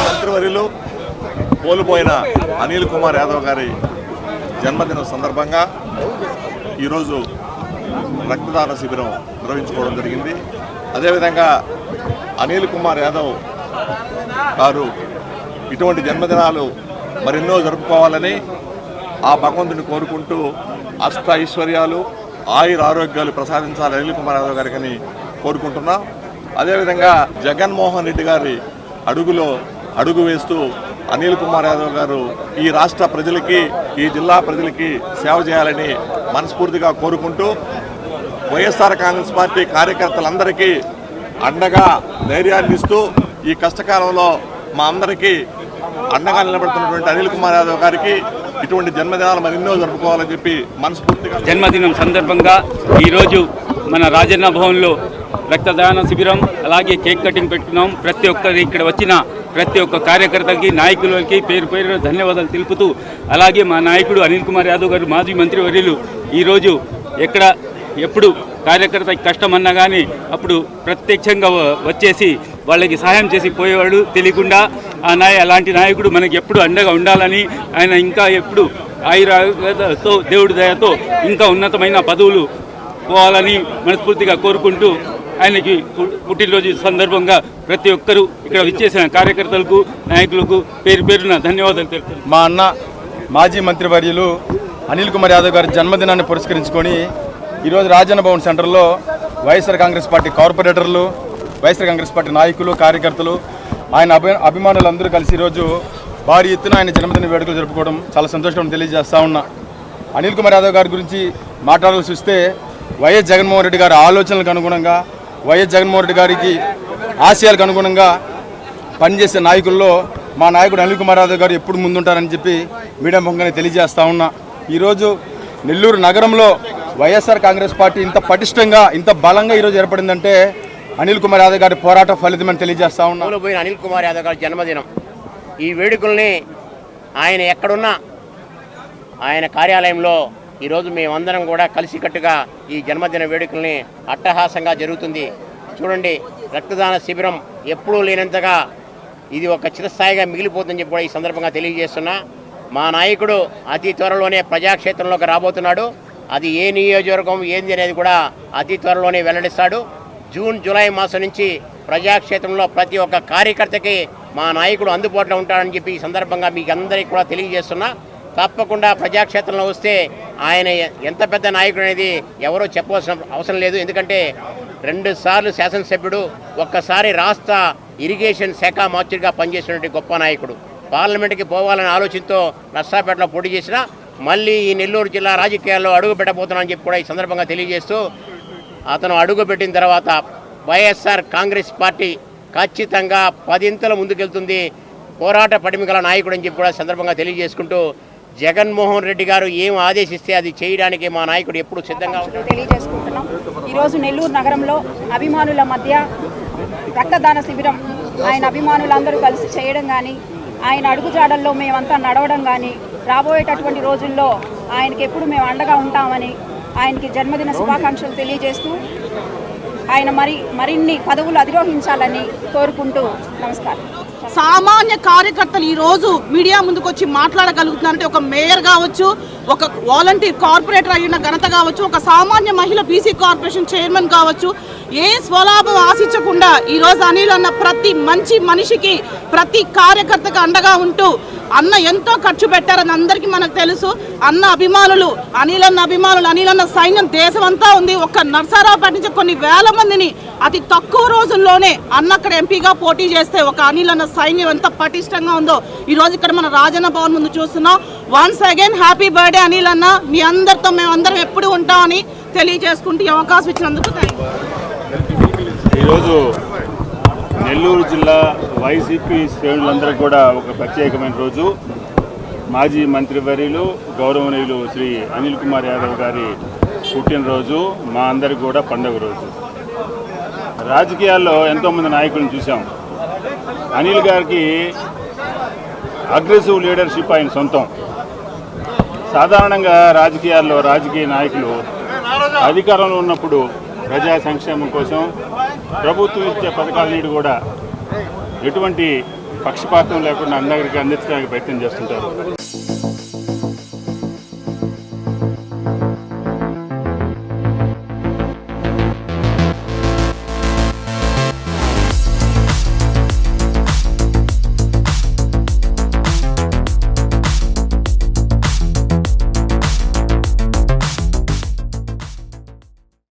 మంత్రివర్యులు కోల్పోయిన అనిల్ కుమార్ యాదవ్ గారి జన్మదినం సందర్భంగా ఈరోజు రక్తదాన శిబిరం నిర్వహించుకోవడం జరిగింది. అదేవిధంగా అనిల్ కుమార్ యాదవ్ గారు ఇటువంటి జన్మదినాలు మరెన్నో జరుపుకోవాలని ఆ భగవంతుని కోరుకుంటూ అష్ట ఐశ్వర్యాలు ఆయుర ఆరోగ్యాలు ప్రసాదించాలి అనిల్ కుమార్ యాదవ్ గారికి అని కోరుకుంటున్నాం. అదేవిధంగా జగన్మోహన్ రెడ్డి గారి అడుగులో అడుగు వేస్తూ అనిల్ కుమార్ యాదవ్ గారు ఈ రాష్ట్ర ప్రజలకి ఈ జిల్లా ప్రజలకి సేవ చేయాలని మనస్ఫూర్తిగా కోరుకుంటూ వైఎస్ఆర్ కాంగ్రెస్ పార్టీ కార్యకర్తలందరికీ అండగా ధైర్యాన్ని ఇస్తూ ఈ కష్టకాలంలో మా అందరికీ అండగా నిలబడుతున్నటువంటి అనిల్ కుమార్ యాదవ్ గారికి ఇటువంటి జన్మదినాలు మరెన్నో జరుపుకోవాలని చెప్పి మనస్ఫూర్తిగా జన్మదినం సందర్భంగా ఈరోజు మన రాజన్న భవన్లో రక్తదాన శిబిరం అలాగే కేక్ కటింగ్ పెట్టుకున్నాం. ప్రతి ఒక్కరి ఇక్కడ వచ్చిన ప్రతి ఒక్క కార్యకర్తలకి నాయకులకి పేరు పేరు ధన్యవాదాలు తెలుపుతూ అలాగే మా నాయకుడు అనిల్ కుమార్ యాదవ్ గారు మాజీ మంత్రివర్యులు ఈరోజు ఎప్పుడు కార్యకర్తకి కష్టం అన్నా కానీ అప్పుడు ప్రత్యక్షంగా వచ్చేసి వాళ్ళకి సహాయం చేసి పోయేవాడు. తెలియకుండా అలాంటి నాయకుడు మనకి ఎప్పుడు అండగా ఉండాలని ఆయన ఇంకా ఎప్పుడు ఆయుర్వేదతో దేవుడి దయతో ఇంకా ఉన్నతమైన పదవులు పోవాలని మనస్ఫూర్తిగా కోరుకుంటూ ఆయనకి పుట్టినరోజు సందర్భంగా ప్రతి ఒక్కరూ ఇక్కడ విచ్చేసిన కార్యకర్తలకు నాయకులకు పేరు పేరున ధన్యవాదాలు తెలుపుతారు. మా అన్న మాజీ మంత్రివర్యులు అనిల్ కుమార్ యాదవ్ గారి జన్మదినాన్ని పురస్కరించుకొని ఈరోజు రాజన్న భవన్ సెంటర్లో వైఎస్ఆర్ కాంగ్రెస్ పార్టీ కార్పొరేటర్లు, వైఎస్ఆర్ కాంగ్రెస్ పార్టీ నాయకులు, కార్యకర్తలు, ఆయన అభిమానులందరూ కలిసి ఈరోజు భారీ ఎత్తున ఆయన జన్మదిన వేడుకలు జరుపుకోవడం చాలా సంతోషం తెలియజేస్తా ఉన్నా. అనిల్ కుమార్ యాదవ్ గారి గురించి మాట్లాడాల్సి వస్తే వైఎస్ జగన్మోహన్ రెడ్డి గారి ఆలోచనలకు అనుగుణంగా, వైఎస్ జగన్మోహన్ రెడ్డి గారికి ఆశయాలకు అనుగుణంగా పనిచేసే నాయకుల్లో మా నాయకుడు అనిల్ కుమార్ యాదవ్ గారు ఎప్పుడు ముందుంటారని చెప్పి మీడియా ముఖంగానే తెలియజేస్తా ఉన్నా. ఈరోజు నెల్లూరు నగరంలో వైఎస్ఆర్ కాంగ్రెస్ పార్టీ ఇంత పటిష్టంగా ఇంత బలంగా ఈరోజు ఏర్పడిందంటే అనిల్ కుమార్ యాదవ్ గారి పోరాట ఫలితమని తెలియజేస్తా ఉన్నా. పోయిన అనిల్ కుమార్ యాదవ్ గారి జన్మదినం ఈ వేడుకల్ని ఆయన ఎక్కడున్నా ఆయన కార్యాలయంలో ఈరోజు మేమందరం కూడా కలిసికట్టుగా ఈ జన్మదిన వేడుకల్ని అట్టహాసంగా జరుగుతుంది. చూడండి, రక్తదాన శిబిరం ఎప్పుడూ లేనంతగా ఇది ఒక చిరస్థాయిగా మిగిలిపోతుందని చెప్పి కూడా ఈ సందర్భంగా తెలియజేస్తున్నా. మా నాయకుడు అతి త్వరలోనే ప్రజాక్షేత్రంలోకి రాబోతున్నాడు. అది ఏ నియోజకవర్గం ఏంది అనేది కూడా అతి త్వరలోనే వెల్లడిస్తాడు. జూన్ జూలై మాసం నుంచి ప్రజాక్షేత్రంలో ప్రతి ఒక్క కార్యకర్తకి మా నాయకుడు అందుబాటులో ఉంటాడని చెప్పి ఈ సందర్భంగా మీకు అందరికీ కూడా తెలియజేస్తున్నా. తప్పకుండా ప్రజాక్షేత్రంలో వస్తే ఆయన ఎంత పెద్ద నాయకుడు అనేది ఎవరో చెప్పవలసిన అవసరం లేదు. ఎందుకంటే 2 సార్లు శాసనసభ్యుడు, ఒక్కసారి రాష్ట్ర ఇరిగేషన్ శాఖ మంత్రిగా పనిచేసినటువంటి గొప్ప నాయకుడు. పార్లమెంట్కి పోవాలనే ఆలోచనతో నర్సాపేటలో పోటీ చేసినా మళ్ళీ ఈ నెల్లూరు జిల్లా రాజకీయాల్లో అడుగు పెట్టబోతున్నానని చెప్పి కూడా ఈ సందర్భంగా తెలియజేస్తూ అతను అడుగుపెట్టిన తర్వాత వైఎస్ఆర్ కాంగ్రెస్ పార్టీ ఖచ్చితంగా 10 ముందుకెళ్తుంది. పోరాట పటిమ గల నాయకుడు అని చెప్పి కూడా సందర్భంగా తెలియజేసుకుంటూ జగన్మోహన్ రెడ్డి గారు ఏం ఆదేశిస్తే అది చేయడానికి మా నాయకుడు ఎప్పుడు సిద్ధంగా ఉంటాడు తెలియజేసుకుంటున్నాం. ఈరోజు నెల్లూరు నగరంలో అభిమానుల మధ్య రక్తదాన శిబిరం ఆయన అభిమానులందరూ కలిసి చేయడం కానీ, ఆయన అడుగుజాడల్లో మేమంతా నడవడం కానీ, రాబోయేటటువంటి రోజుల్లో ఆయనకి ఎప్పుడు మేము అండగా ఉంటామని ఆయనకి జన్మదిన శుభాకాంక్షలు తెలియజేస్తూ ఆయన మరిన్ని పదవులు అధిరోహించాలని కోరుకుంటూ నమస్కారం. సామాన్య కార్యకర్తలు ఈరోజు మీడియా ముందుకు వచ్చి మాట్లాడగలుగుతున్నారంటే ఒక మేయర్ కావచ్చు, ఒక వాలంటీర్ కార్పొరేటర్ అయిన ఘనత కావచ్చు, ఒక సామాన్య మహిళ బీసీ కార్పొరేషన్ చైర్మన్ కావచ్చు, ఏ స్వలాభం ఆశించకుండా ఈరోజు అనిల్ అన్న ప్రతి మంచి మనిషికి ప్రతి కార్యకర్తకు అండగా ఉంటూ అన్న ఎంతో ఖర్చు పెట్టారని అందరికీ మనకు తెలుసు. అన్న అభిమానులు, అనిల్ అన్న సైన్యం దేశం అంతా ఉంది. ఒక్క నర్సారావుపేట నుంచి కొన్ని వేల మందిని అతి తక్కువ రోజుల్లోనే అన్న అక్కడ ఎంపీగా పోటీ చేస్తే ఒక అనిల్ అన్న సైన్యం ఎంత పటిష్టంగా ఉందో ఈరోజు ఇక్కడ మన రాజన్న భవన్ ముందు చూస్తున్నాం. Once again happy birthday Anil అన్న. మీ అందరితో మేము అందరం ఎప్పుడు ఉంటామని తెలియజేసుకుంటూ ఈ అవకాశం ఇచ్చినందుకు థ్యాంక్ యూ. ఈరోజు నెల్లూరు జిల్లా వైసీపీ శ్రేణులందరూ కూడా ఒక ప్రత్యేకమైన రోజు. మాజీ మంత్రివర్యులు గౌరవనీయులు శ్రీ అనిల్ కుమార్ యాదవ్ గారి పుట్టినరోజు మా అందరికి కూడా పండుగ రోజు. రాజకీయాల్లో ఎంతోమంది నాయకులను చూసాం. అనిల్ గారికి అగ్రెసివ్ లీడర్షిప్ ఆయన సొంతం. సాధారణంగా రాజకీయాల్లో రాజకీయ నాయకులు అధికారంలో ఉన్నప్పుడు ప్రజా సంక్షేమం కోసం ప్రభుత్వం ఇచ్చే పథకాలన్నిటి కూడా ఎటువంటి పక్షపాతం లేకుండా అందరికీ అందించడానికి ప్రయత్నం చేస్తుంటారు.